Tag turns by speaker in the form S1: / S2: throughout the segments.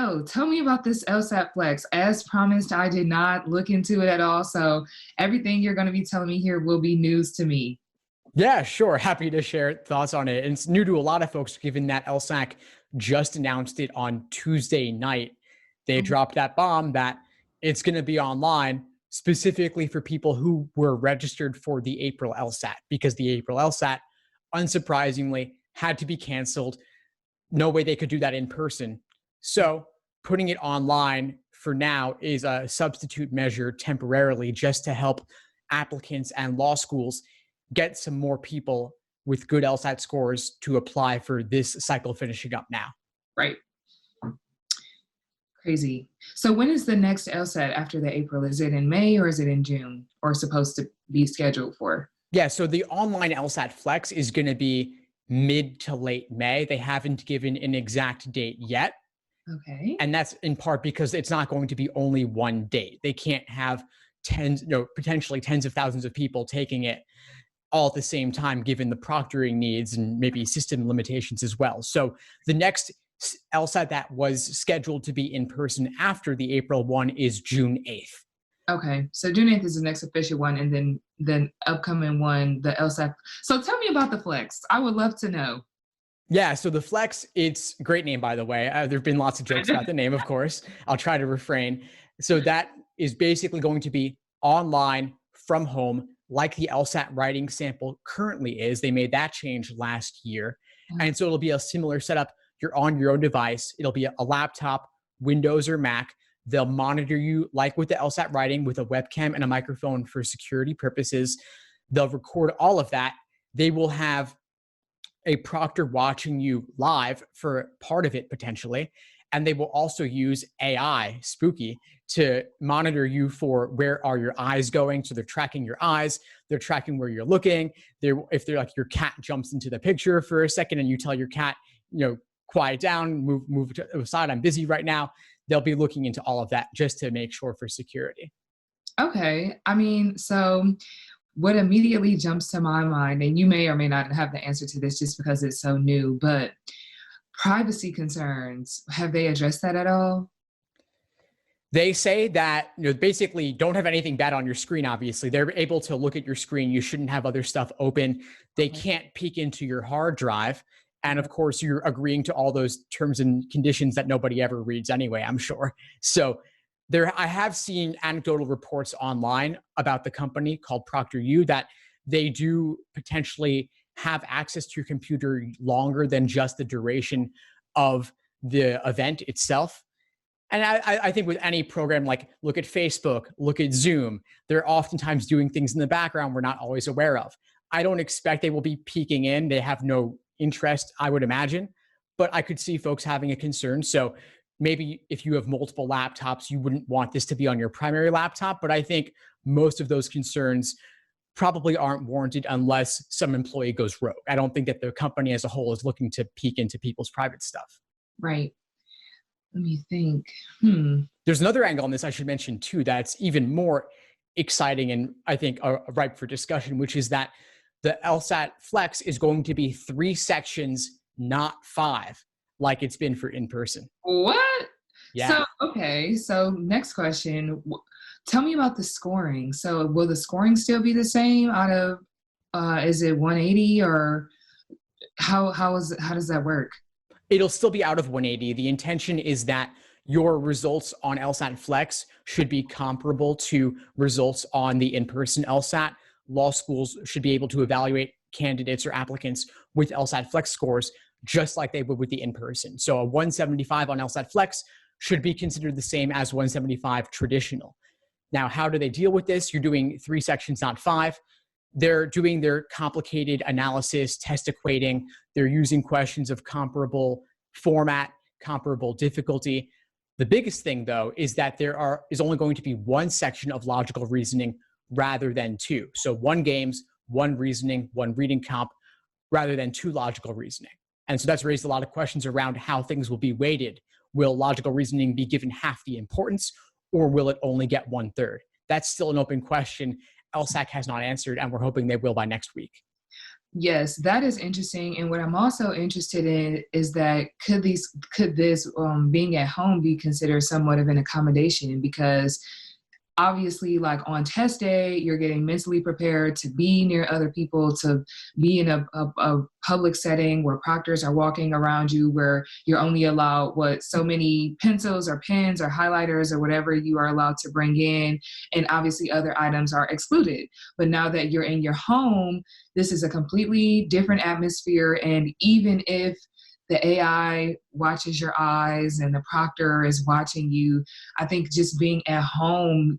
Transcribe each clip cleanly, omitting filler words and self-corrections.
S1: So tell me about this LSAT-Flex. As promised, I did not look into it at all. So everything you're going to be telling me here will be news to me.
S2: Yeah, sure. Happy to share thoughts on it. And it's new to a lot of folks, given that LSAC just announced it on Tuesday night. They
S1: Mhm.
S2: dropped that bomb that it's going to be online specifically for people who were registered for the April LSAT, because the April LSAT, unsurprisingly, had to be canceled. No way they could do that in person. So putting it online for now is a substitute measure temporarily, just to help applicants and law schools get some more people with good LSAT scores to apply for this cycle finishing up now.
S1: Right. Crazy. So when is the next LSAT after the April? Is it in May or is it in June or supposed to be scheduled for?
S2: Yeah, so the online LSAT Flex is going to be mid to late May. They haven't given an exact date yet.
S1: Okay.
S2: And that's in part because it's not going to be only one date. They can't have potentially tens of thousands of people taking it all at the same time, given the proctoring needs and maybe system limitations as well. So the next LSAT that was scheduled to be in person after the April one is June 8th.
S1: Okay. So June 8th is the next official one, and then upcoming one, the LSAT. So tell me about the Flex. I would love to know.
S2: Yeah, so the Flex, it's a great name, by the way. There have been lots of jokes about the name, of course. I'll try to refrain. So that is basically going to be online from home, like the LSAT writing sample currently is. They made that change last year. And so it'll be a similar setup. You're on your own device. It'll be a laptop, Windows or Mac. They'll monitor you like with the LSAT writing with a webcam and a microphone for security purposes. They'll record all of that. They will have a proctor watching you live for part of it potentially. And they will also use AI, spooky, to monitor you for where are your eyes going. So they're tracking your eyes, they're tracking where you're looking. If they're like your cat jumps into the picture for a second and you tell your cat, quiet down, move to the side, I'm busy right now. They'll be looking into all of that just to make sure for security.
S1: Okay. I mean, so what immediately jumps to my mind, and you may or may not have the answer to this just because it's so new, but privacy concerns, have they addressed that at all?
S2: They say that, basically don't have anything bad on your screen, obviously. They're able to look at your screen. You shouldn't have other stuff open. They
S1: Okay.
S2: can't peek into your hard drive. And of course, you're agreeing to all those terms and conditions that nobody ever reads anyway, I'm sure. So I have seen anecdotal reports online about the company called ProctorU that they do potentially have access to your computer longer than just the duration of the event itself. And I think with any program, like look at Facebook, look at Zoom, they're oftentimes doing things in the background we're not always aware of. I don't expect they will be peeking in. They have no interest, I would imagine, but I could see folks having a concern. So maybe if you have multiple laptops, you wouldn't want this to be on your primary laptop. But I think most of those concerns probably aren't warranted unless some employee goes rogue. I don't think that the company as a whole is looking to peek into people's private stuff.
S1: Right. Let me think.
S2: There's another angle on this I should mention too that's even more exciting and I think ripe for discussion, which is that the LSAT Flex is going to be 3 sections, not 5, like it's been for in-person.
S1: What?
S2: Yeah.
S1: So, okay. So next question. Tell me about the scoring. So will the scoring still be the same out of, is it 180 or how does that work?
S2: It'll still be out of 180. The intention is that your results on LSAT Flex should be comparable to results on the in-person LSAT. Law schools should be able to evaluate candidates or applicants with LSAT Flex scores just like they would with the in-person. So a 175 on LSAT Flex should be considered the same as 175 traditional. Now, how do they deal with this? You're doing 3 sections, not 5. They're doing their complicated analysis, test equating. They're using questions of comparable format, comparable difficulty. The biggest thing, though, is that there is only going to be 1 section of logical reasoning rather than 2. So 1 games, 1 reasoning, 1 reading comp, rather than 2 logical reasoning. And so that's raised a lot of questions around how things will be weighted. Will logical reasoning be given half the importance, or will it only get 1/3? That's still an open question. LSAC has not answered, and we're hoping they will by next week.
S1: Yes, that is interesting. And what I'm also interested in is that could this being at home be considered somewhat of an accommodation? Because obviously, like on test day, you're getting mentally prepared to be near other people, to be in a public setting where proctors are walking around you, where you're only allowed what, so many pencils or pens or highlighters or whatever you are allowed to bring in, and obviously other items are excluded. But now that you're in your home, this is a completely different atmosphere, and even if the AI watches your eyes and the proctor is watching you, I think just being at home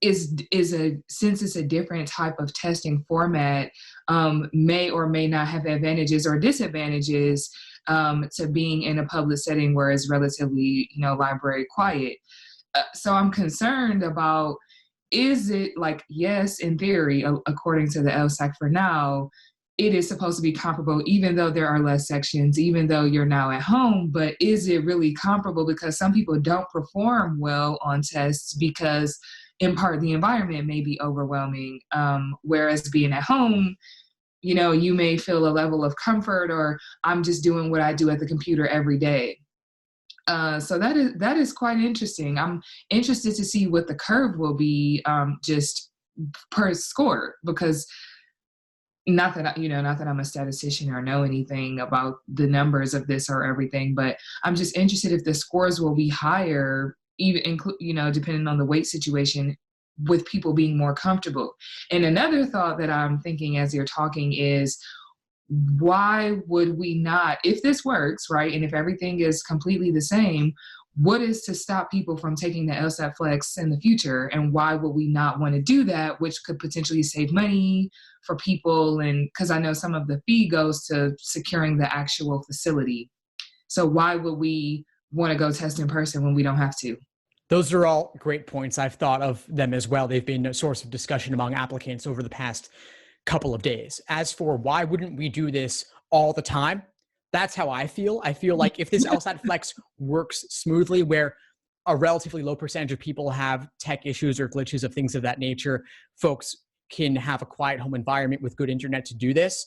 S1: is a, since it's a different type of testing format, may or may not have advantages or disadvantages to being in a public setting where it's relatively, library quiet. So I'm concerned about, is it like, yes, in theory, according to the LSAC for now, it is supposed to be comparable, even though there are less sections, even though you're now at home, but is it really comparable? Because some people don't perform well on tests because in part the environment may be overwhelming. Whereas being at home, you may feel a level of comfort, or I'm just doing what I do at the computer every day. So that is quite interesting. I'm interested to see what the curve will be, just per score, because not that not that I'm a statistician or know anything about the numbers of this or everything, but I'm just interested if the scores will be higher, even depending on the weight situation, with people being more comfortable. And another thought that I'm thinking as you're talking is, why would we not, if this works, right, and if everything is completely the same, what is to stop people from taking the LSAT-Flex in the future? And why would we not want to do that, which could potentially save money for people? And because I know some of the fee goes to securing the actual facility. So why would we want to go test in person when we don't have to?
S2: Those are all great points. I've thought of them as well. They've been a source of discussion among applicants over the past couple of days. As for why wouldn't we do this all the time? That's how I feel. I feel like if this LSAT Flex works smoothly, where a relatively low percentage of people have tech issues or glitches of things of that nature, folks can have a quiet home environment with good internet to do this.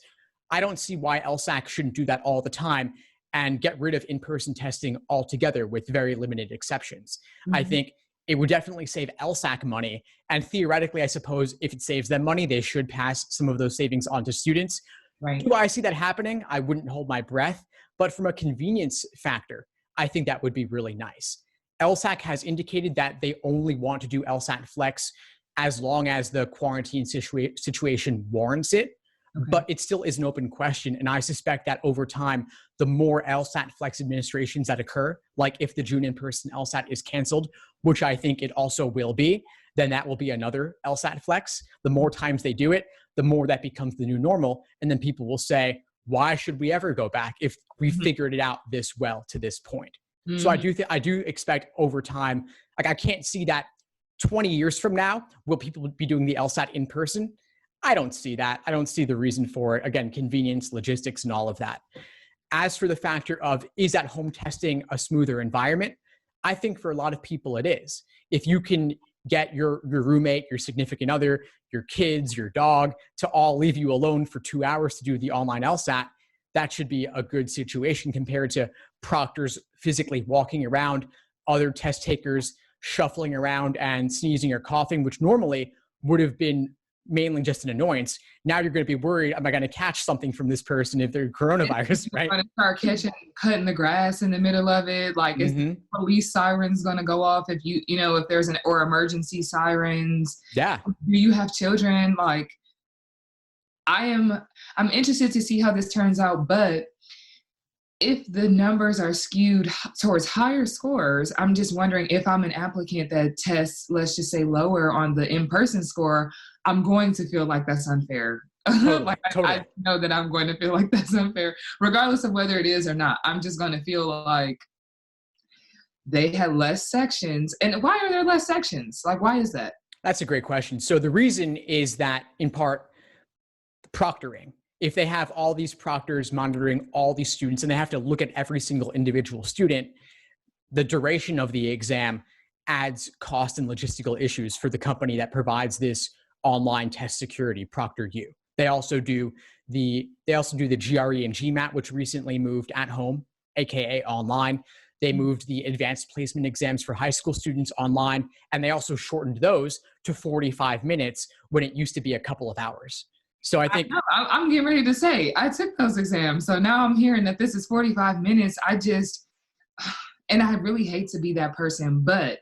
S2: I don't see why LSAC shouldn't do that all the time and get rid of in-person testing altogether with very limited exceptions.
S1: Mm-hmm.
S2: I think it would definitely save LSAC money. And theoretically, I suppose if it saves them money, they should pass some of those savings on to students.
S1: Right.
S2: Do I see that happening? I wouldn't hold my breath. But from a convenience factor, I think that would be really nice. LSAC has indicated that they only want to do LSAT Flex as long as the quarantine situation warrants it. Okay. But it still is an open question. And I suspect that over time, the more LSAT Flex administrations that occur, like if the June in-person LSAT is canceled, which I think it also will be, then that will be another LSAT Flex. The more times they do it, the more that becomes the new normal. And then people will say, why should we ever go back if we figured it out this well to this point? Mm-hmm. So I do expect over time, like I can't see that 20 years from now, will people be doing the LSAT in person? I don't see that. I don't see the reason for it. Again, convenience, logistics, and all of that. As for the factor of, is at home testing a smoother environment? I think for a lot of people it is. If you can get your roommate, your significant other, your kids, your dog to all leave you alone for 2 hours to do the online LSAT, that should be a good situation compared to proctors physically walking around, other test takers shuffling around and sneezing or coughing, which normally would have been mainly just an annoyance. Now you're going to be worried, am I going to catch something from this person if they're coronavirus, right?
S1: Going to start cutting the grass in the middle of it. Like, is the police sirens going to go off if if there's or emergency sirens?
S2: Yeah.
S1: Do you have children? Like, I'm interested to see how this turns out, but if the numbers are skewed towards higher scores, I'm just wondering if I'm an applicant that tests, let's just say, lower on the in-person score, I'm going to feel like that's unfair. Totally. I know that I'm going to feel like that's unfair, regardless of whether it is or not. I'm just going to feel like they had less sections. And why are there less sections? Like, why is that?
S2: That's a great question. So the reason is that, in part, proctoring. If they have all these proctors monitoring all these students and they have to look at every single individual student, the duration of the exam adds cost and logistical issues for the company that provides this online test security, ProctorU. They also do the GRE and GMAT, which recently moved at home, aka online. They moved the advanced placement exams for high school students online, and they also shortened those to 45 minutes when it used to be a couple of hours. So I think
S1: I'm getting ready to say I took those exams, so now I'm hearing that this is 45 minutes. And I really hate to be that person, but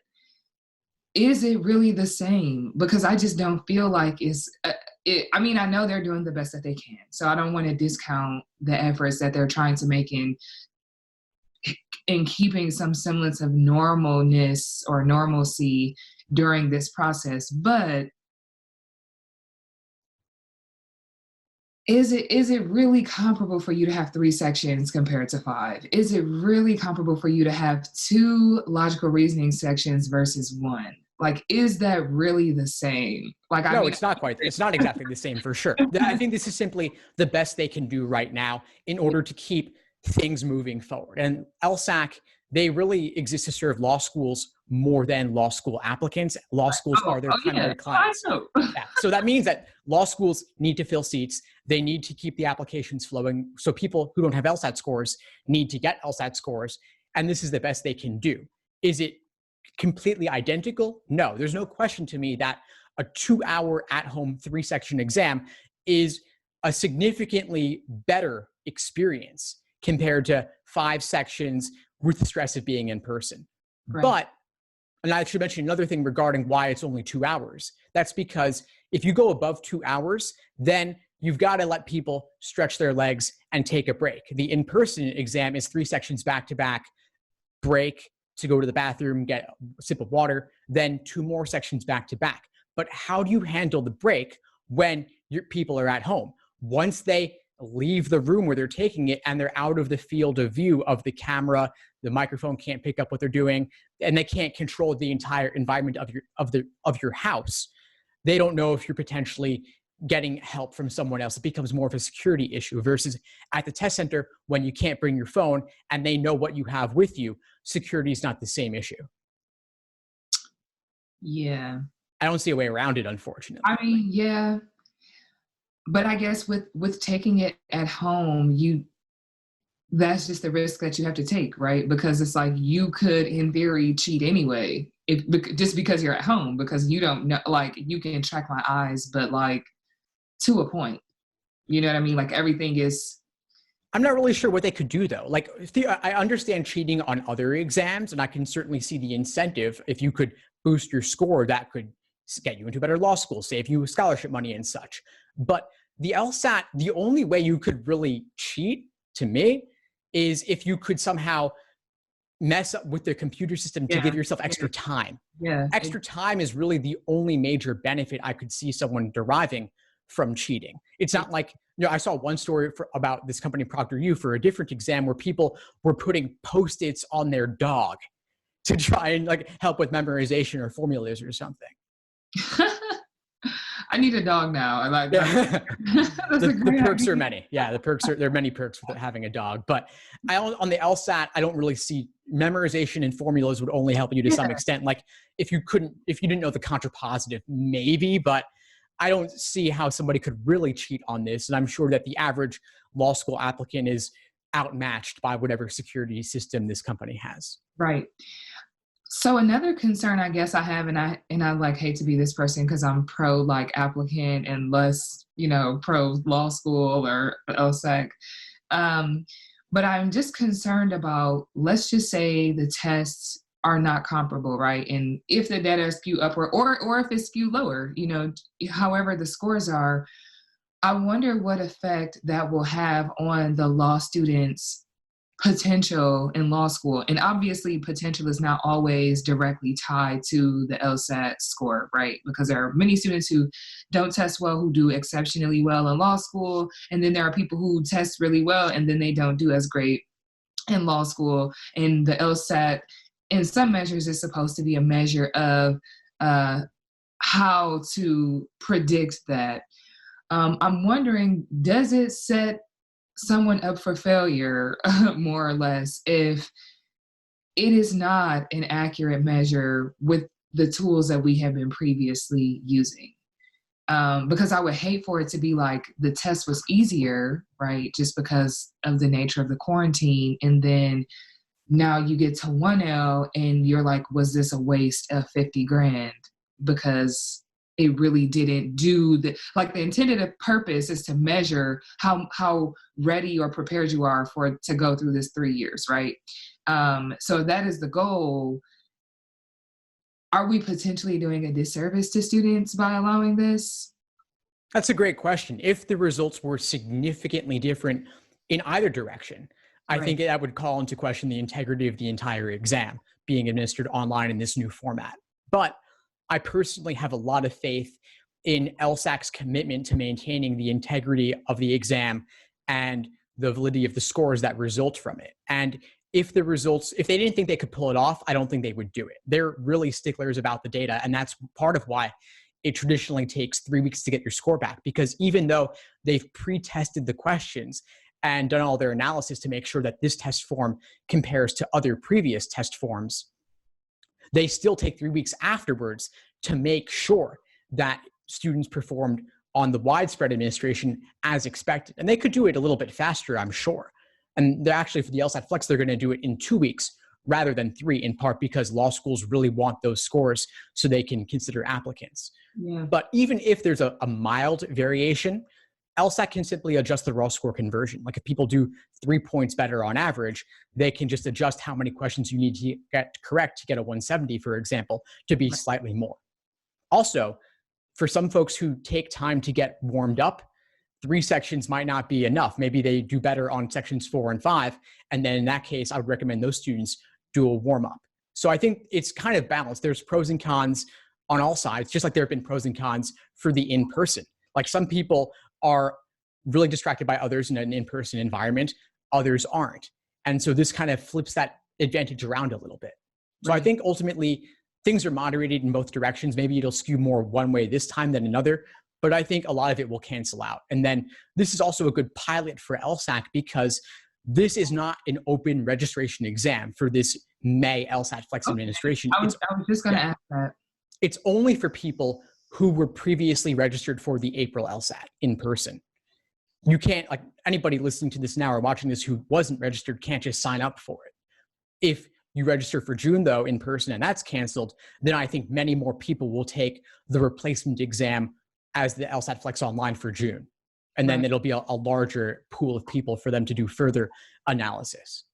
S1: is it really the same? Because I just don't feel like I mean, I know they're doing the best that they can, so I don't want to discount the efforts that they're trying to make in keeping some semblance of normalness or normalcy during this process. But is it really comparable for you to have 3 sections compared to 5? Is it really comparable for you to have 2 logical reasoning sections versus 1? Like, is that really the same? Like,
S2: no, it's not quite. It's not exactly the same for sure. I think this is simply the best they can do right now in order to keep things moving forward. And LSAC, they really exist to serve law schools more than law school applicants. Law schools are their primary clients. Yeah. So that means that law schools need to fill seats. They need to keep the applications flowing. So people who don't have LSAT scores need to get LSAT scores. And this is the best they can do. Is it completely identical? No, there's no question to me that a 2-hour at-home 3-section exam is a significantly better experience compared to 5 sections with the stress of being in person. Right. But, and I should mention another thing regarding why it's only 2 hours. That's because if you go above 2 hours, then you've got to let people stretch their legs and take a break. The in-person exam is 3 sections back-to-back, break to go to the bathroom, get a sip of water, then 2 more sections back-to-back. But how do you handle the break when your people are at home? Once they leave the room where they're taking it and they're out of the field of view of the camera, the microphone can't pick up what they're doing, and they can't control the entire environment of your house. They don't know if you're potentially getting help from someone else. It becomes more of a security issue versus at the test center when you can't bring your phone and they know what you have with you. Security is not the same issue.
S1: Yeah.
S2: I don't see a way around it, unfortunately.
S1: I mean, yeah. But I guess with taking it at home, that's just the risk that you have to take, right? Because it's like you could, in theory, cheat anyway, just because you're at home, because you don't know, like, you can track my eyes, but like to a point, you know what I mean? Like everything is.
S2: I'm not really sure what they could do though. Like, I understand cheating on other exams, and I can certainly see the incentive. If you could boost your score, that could get you into better law school, save you scholarship money and such. But the LSAT, the only way you could really cheat, to me, is if you could somehow mess up with the computer system to give yourself extra time.
S1: Yeah.
S2: Extra time is really the only major benefit I could see someone deriving from cheating. It's not like, I saw one story about this company, Proctor for a different exam, where people were putting Post-its on their dog to try and like help with memorization or formulas or something.
S1: I need a dog now. I like that.
S2: The perks are many. Yeah, there are many perks with having a dog. But on the LSAT, I don't really see memorization and formulas would only help you to some extent. Like if you didn't know the contrapositive, maybe, but I don't see how somebody could really cheat on this. And I'm sure that the average law school applicant is outmatched by whatever security system this company has.
S1: Right. So another concern I guess I have, and I like hate to be this person because I'm pro like applicant and less, pro law school or LSAC. But I'm just concerned about, let's just say the tests are not comparable, right? And if the data is skewed upward or if it's skewed lower, however the scores are, I wonder what effect that will have on the law students' potential in law school. And obviously potential is not always directly tied to the LSAT score, right? Because there are many students who don't test well, who do exceptionally well in law school. And then there are people who test really well and then they don't do as great in law school. And the LSAT, in some measures, is supposed to be a measure of how to predict that. I'm wondering, does it set someone up for failure, more or less, if it is not an accurate measure with the tools that we have been previously using? because I would hate for it to be like the test was easier, right? Just because of the nature of the quarantine. And then now you get to 1L and you're like, was this a waste of 50 grand? Because it really didn't do the intended purpose is to measure how ready or prepared you are to go through this 3 years, right? So that is the goal. Are we potentially doing a disservice to students by allowing this?
S2: That's a great question. If the results were significantly different in either direction, I think
S1: Right.
S2: that would call into question the integrity of the entire exam being administered online in this new format. But I personally have a lot of faith in LSAC's commitment to maintaining the integrity of the exam and the validity of the scores that result from it. And if they didn't think they could pull it off, I don't think they would do it. They're really sticklers about the data. And that's part of why it traditionally takes 3 weeks to get your score back, because even though they've pre-tested the questions and done all their analysis to make sure that this test form compares to other previous test forms, they still take 3 weeks afterwards to make sure that students performed on the widespread administration as expected. And they could do it a little bit faster, I'm sure. And they're actually, for the LSAT-Flex, they're going to do it in 2 weeks rather than 3, in part because law schools really want those scores so they can consider applicants.
S1: Yeah.
S2: But even if there's a mild variation, LSAC can simply adjust the raw score conversion. Like if people do 3 points better on average, they can just adjust how many questions you need to get correct to get a 170, for example, to be slightly more. Also, for some folks who take time to get warmed up, 3 sections might not be enough. Maybe they do better on sections 4 and 5. And then in that case, I would recommend those students do a warm up. So I think it's kind of balanced. There's pros and cons on all sides, just like there have been pros and cons for the in-person. Like some people are really distracted by others in an in-person environment, others aren't. And so this kind of flips that advantage around a little bit. So I think ultimately things are moderated in both directions. Maybe it'll skew more one way this time than another, but I think a lot of it will cancel out. And then this is also a good pilot for LSAC because this is not an open registration exam for this May LSAT-Flex administration.
S1: I was just going to ask that.
S2: It's only for people who were previously registered for the April LSAT in person. You can't, like anybody listening to this now or watching this who wasn't registered can't just sign up for it. If you register for June though in person and that's canceled, then I think many more people will take the replacement exam as the LSAT-Flex online for June. And then it'll be a larger pool of people for them to do further analysis.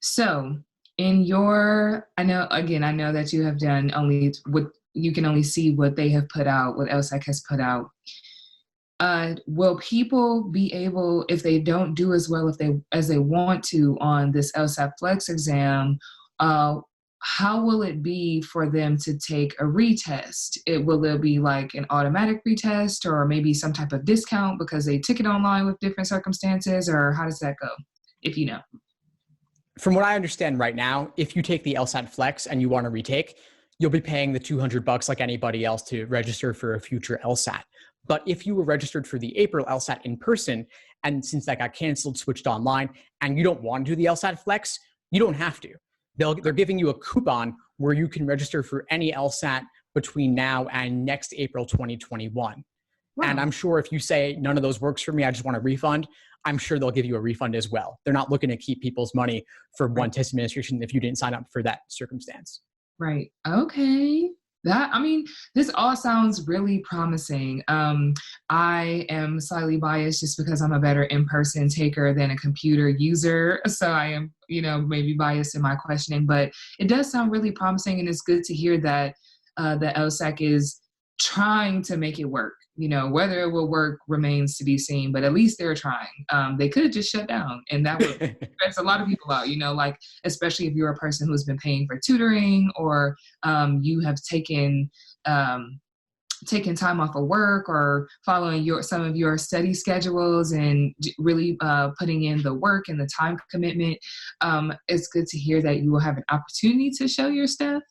S1: So I know that you have done only what you can only see what they have put out, what LSAC has put out. Will people be able, if they don't do as well as they want to on this LSAT-Flex exam, how will it be for them to take a retest? Will there be like an automatic retest or maybe some type of discount because they took it online with different circumstances, or how does that go, if you know?
S2: From what I understand right now, if you take the LSAT-Flex and you want to retake, you'll be paying the $200 like anybody else to register for a future LSAT. But if you were registered for the April LSAT in person, and since that got canceled, switched online, and you don't want to do the LSAT-Flex, you don't have to. They're giving you a coupon where you can register for any LSAT between now and next April 2021. Wow. And I'm sure if you say none of those works for me, I just want a refund, I'm sure they'll give you a refund as well. They're not looking to keep people's money for one test administration if you didn't sign up for that circumstance.
S1: Right. Okay. This all sounds really promising. I am slightly biased just because I'm a better in-person taker than a computer user. So I am, maybe biased in my questioning, but it does sound really promising. And it's good to hear that the LSAC is trying to make it work. Whether it will work remains to be seen, but at least they're trying. They could have just shut down, and that would stress a lot of people out, like, especially if you're a person who's been paying for tutoring or you have taken time off of work or following some of your study schedules and really putting in the work and the time commitment. It's good to hear that you will have an opportunity to show your stuff.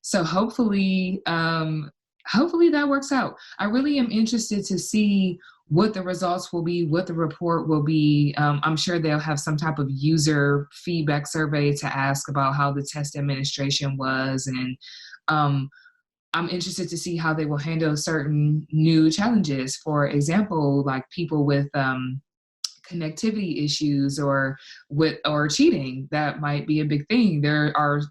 S1: So hopefully that works out. I really am interested to see what the results will be, what the report will be. I'm sure they'll have some type of user feedback survey to ask about how the test administration was. And I'm interested to see how they will handle certain new challenges. For example, like people with connectivity issues or cheating. That might be a big thing. There are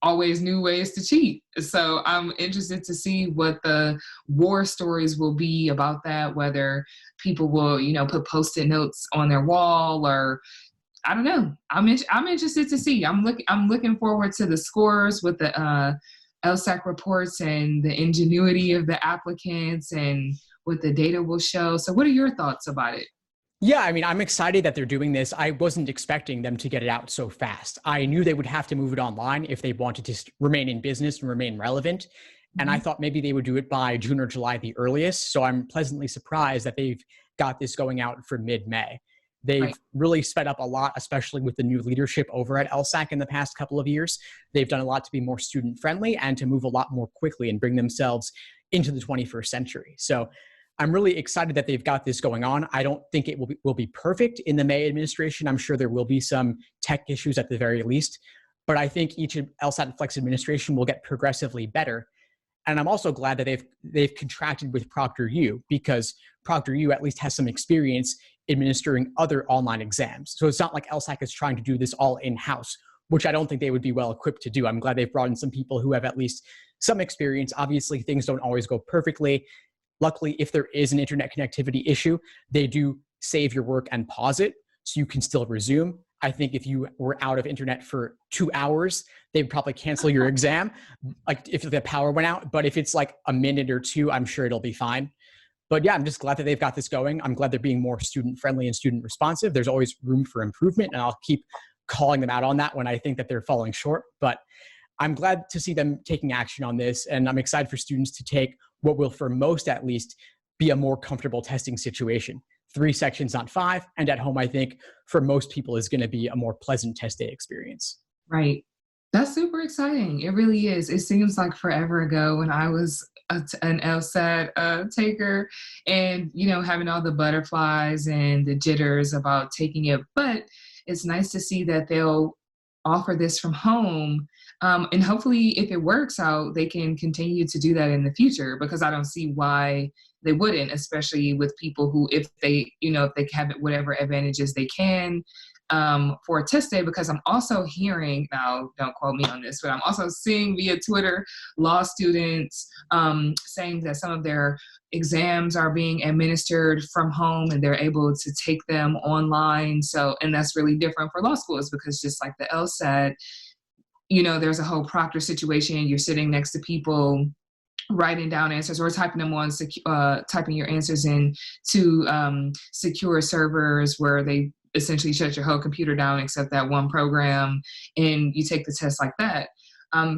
S1: always new ways to cheat. So I'm interested to see what the war stories will be about that, whether people will, put Post-it notes on their wall, or I don't know. I'm interested to see. I'm looking forward to the scores with the LSAC reports and the ingenuity of the applicants and what the data will show. So what are your thoughts about it?
S2: Yeah, I mean, I'm excited that they're doing this. I wasn't expecting them to get it out so fast. I knew they would have to move it online if they wanted to remain in business and remain relevant. And I thought maybe they would do it by June or July, the earliest. So I'm pleasantly surprised that they've got this going out for mid-May. They've
S1: Right.
S2: really sped up a lot, especially with the new leadership over at LSAC in the past couple of years. They've done a lot to be more student friendly and to move a lot more quickly and bring themselves into the 21st century. So I'm really excited that they've got this going on. I don't think it will be perfect in the May administration. I'm sure there will be some tech issues at the very least, but I think each LSAT-Flex administration will get progressively better. And I'm also glad that they've contracted with ProctorU, because ProctorU at least has some experience administering other online exams. So it's not like LSAC is trying to do this all in-house, which I don't think they would be well equipped to do. I'm glad they've brought in some people who have at least some experience. Obviously, things don't always go perfectly. Luckily, if there is an internet connectivity issue, they do save your work and pause it so you can still resume. I think if you were out of internet for 2 hours, they'd probably cancel your exam, like if the power went out. But if it's like a minute or two, I'm sure it'll be fine. But yeah, I'm just glad that they've got this going. I'm glad they're being more student friendly and student responsive. There's always room for improvement, and I'll keep calling them out on that when I think that they're falling short. But I'm glad to see them taking action on this, and I'm excited for students to take what will, for most at least, be a more comfortable testing situation. 3 sections, not 5, and at home, I think, for most people is going to be a more pleasant test day experience.
S1: Right. That's super exciting. It really is. It seems like forever ago when I was an LSAT taker, and, having all the butterflies and the jitters about taking it. But it's nice to see that they'll offer this from home. And hopefully, if it works out, they can continue to do that in the future, because I don't see why they wouldn't, especially with people who, if they have whatever advantages they can for a test day. Because I'm also hearing, now don't quote me on this, but I'm also seeing via Twitter law students saying that some of their exams are being administered from home and they're able to take them online. So, and that's really different for law schools, because just like the LSAT, there's a whole proctor situation. You're sitting next to people writing down answers or typing them on, typing your answers in to secure servers where they essentially shut your whole computer down except that one program, and you take the test like that.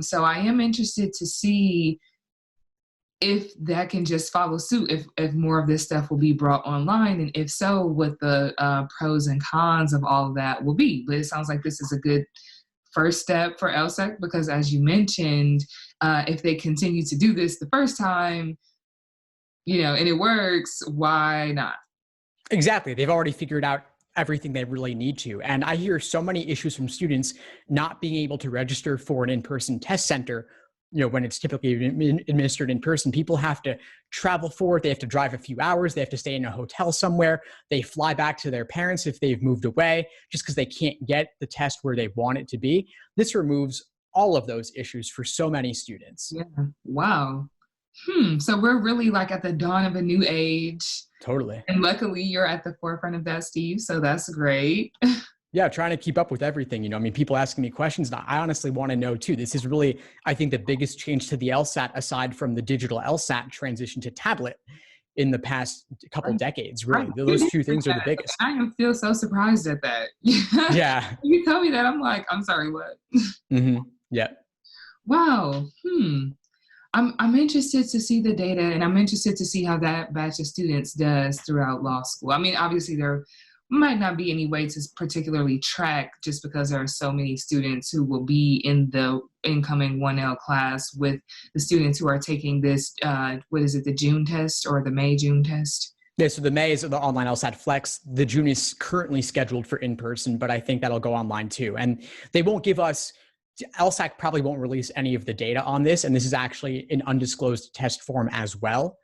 S1: So I am interested to see if that can just follow suit, if more of this stuff will be brought online, and if so, what the pros and cons of all of that will be. But it sounds like this is a good first step for LSAC, because as you mentioned, if they continue to do this the first time, and it works, why not?
S2: Exactly. They've already figured out everything they really need to. And I hear so many issues from students not being able to register for an in-person test center. When it's typically administered in person, people have to travel for it. They have to drive a few hours. They have to stay in a hotel somewhere. They fly back to their parents if they've moved away, just because they can't get the test where they want it to be. This removes all of those issues for so many students.
S1: Yeah. Wow. So we're really like at the dawn of a new age.
S2: Totally.
S1: And luckily you're at the forefront of that, Steve. So that's great.
S2: Yeah, trying to keep up with everything. People asking me questions, and I honestly want to know too. This is really, I think, the biggest change to the LSAT, aside from the digital LSAT transition to tablet in the past couple decades. Really, those two things are the biggest.
S1: I feel so surprised at that.
S2: Yeah.
S1: You tell me that, I'm like, I'm sorry, what?
S2: Yeah.
S1: Wow. I'm interested to see the data, and I'm interested to see how that batch of students does throughout law school. I mean, obviously there might not be any way to particularly track, just because there are so many students who will be in the incoming 1L class with the students who are taking this, what is it, the June test or the May-June test?
S2: Yeah, so the May is the online LSAT-Flex. The June is currently scheduled for in-person, but I think that'll go online too. And they won't give us LSAC probably won't release any of the data on this, and this is actually an undisclosed test form as well.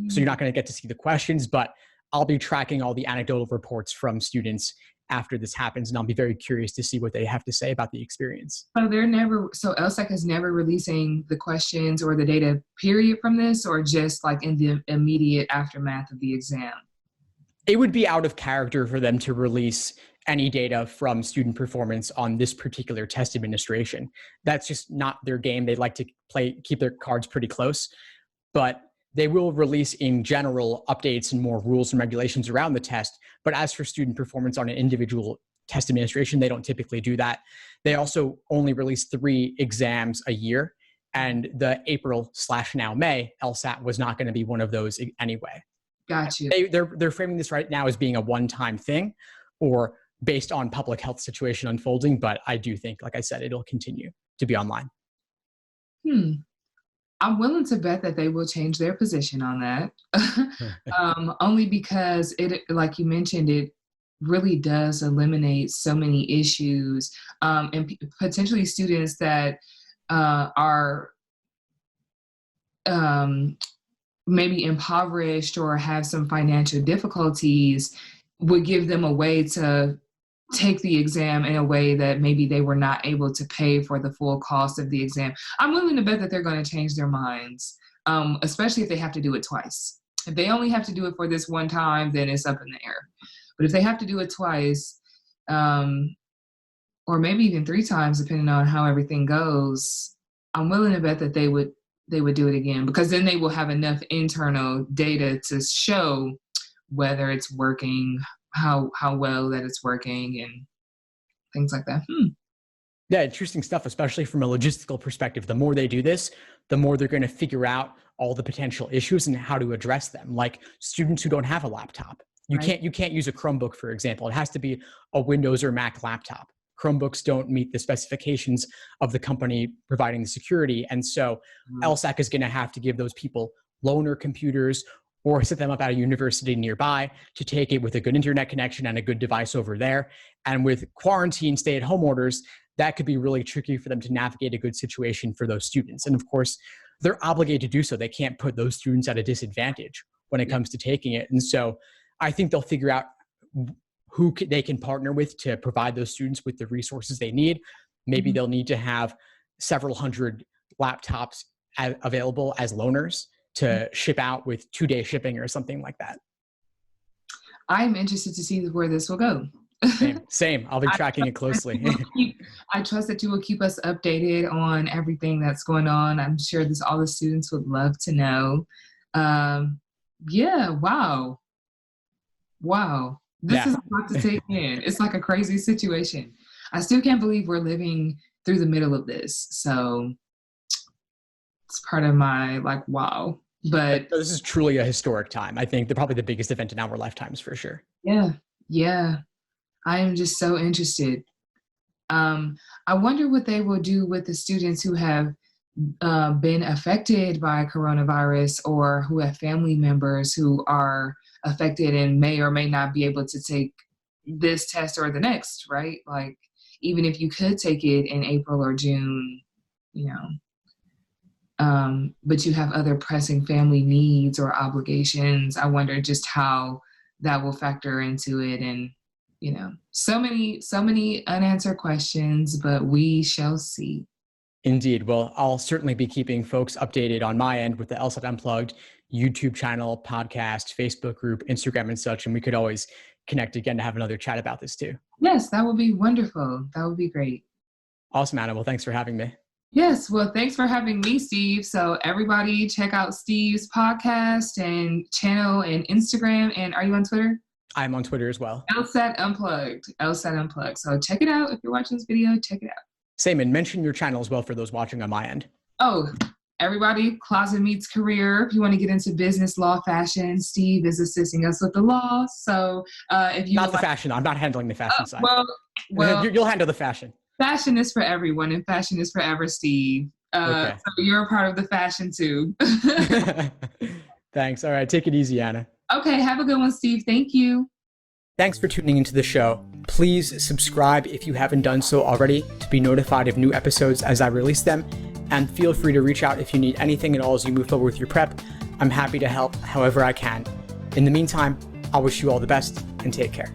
S2: So you're not going to get to see the questions, but I'll be tracking all the anecdotal reports from students after this happens, and I'll be very curious to see what they have to say about the experience.
S1: So LSAC is never releasing the questions or the data period from this, or just like in the immediate aftermath of the exam?
S2: It would be out of character for them to release any data from student performance on this particular test administration. That's just not their game. They like to keep their cards pretty close, but they will release in general updates and more rules and regulations around the test. But as for student performance on an individual test administration, they don't typically do that. They also only release 3 exams a year, and the April/now May LSAT was not going to be one of those anyway.
S1: Got you.
S2: They're framing this right now as being a one-time thing, or based on public health situation unfolding. But I do think, like I said, it'll continue to be online.
S1: I'm willing to bet that they will change their position on that. Only because it, like you mentioned, it really does eliminate so many issues, and potentially students that are maybe impoverished or have some financial difficulties, would give them a way to take the exam in a way that maybe they were not able to pay for the full cost of the exam. I'm willing to bet that they're going to change their minds, especially if they have to do it twice. If they only have to do it for this one time, then it's up in the air. But if they have to do it twice, or maybe even 3 times, depending on how everything goes, I'm willing to bet that they would do it again, because then they will have enough internal data to show whether it's working, how well that it's working, and things like that.
S2: Yeah, interesting stuff, especially from a logistical perspective. The more they do this, the more they're going to figure out all the potential issues and how to address them. Like students who don't have a laptop. You can't use a Chromebook, for example. It has to be a Windows or Mac laptop. Chromebooks don't meet the specifications of the company providing the security. And so LSAC is going to have to give those people loaner computers or set them up at a university nearby to take it with a good internet connection and a good device over there. And with quarantine stay-at-home orders, that could be really tricky for them to navigate a good situation for those students. And of course, they're obligated to do so. They can't put those students at a disadvantage when it comes to taking it. And so I think they'll figure out who they can partner with to provide those students with the resources they need. Maybe they'll need to have several hundred laptops available as loaners to ship out with 2-day shipping or something like that.
S1: I'm interested to see where this will go.
S2: Same. I'll be tracking it closely.
S1: I trust that you will keep us updated on everything that's going on. I'm sure all the students would love to know. Yeah, wow. This is a lot to take in. It's like a crazy situation. I still can't believe we're living through the middle of this. So it's part of my wow. But
S2: this is truly a historic time. I think probably the biggest event in our lifetimes for sure.
S1: Yeah. I am just so interested. I wonder what they will do with the students who have been affected by coronavirus, or who have family members who are affected and may or may not be able to take this test or the next, right? Like, even if you could take it in April or June, but you have other pressing family needs or obligations. I wonder just how that will factor into it. And, so many unanswered questions, but we shall see.
S2: Indeed. Well, I'll certainly be keeping folks updated on my end with the LSAT Unplugged YouTube channel, podcast, Facebook group, Instagram, and such. And we could always connect again to have another chat about this too.
S1: Yes, that would be wonderful. That would be great.
S2: Awesome, Anna. Well, thanks for having me.
S1: Yes. Well, thanks for having me, Steve. So everybody check out Steve's podcast and channel and Instagram. And are you on Twitter?
S2: I'm on Twitter as well.
S1: LSAT Unplugged. So check it out. If you're watching this video, check it out.
S2: Same, and mention your channel as well for those watching on my end.
S1: Oh, everybody, Closet Meets Career. If you want to get into business, law, fashion, Steve is assisting us with the law. So if you
S2: not the fashion, I'm not handling the fashion side.
S1: Well,
S2: you'll handle the fashion.
S1: Fashion is for everyone, and fashion is forever, Steve.
S2: Okay.
S1: So you're a part of the fashion too.
S2: Thanks. All right, take it easy, Anna.
S1: Okay, have a good one, Steve. Thank you.
S2: Thanks for tuning into the show. Please subscribe if you haven't done so already to be notified of new episodes as I release them. And feel free to reach out if you need anything at all as you move forward with your prep. I'm happy to help however I can. In the meantime, I wish you all the best and take care.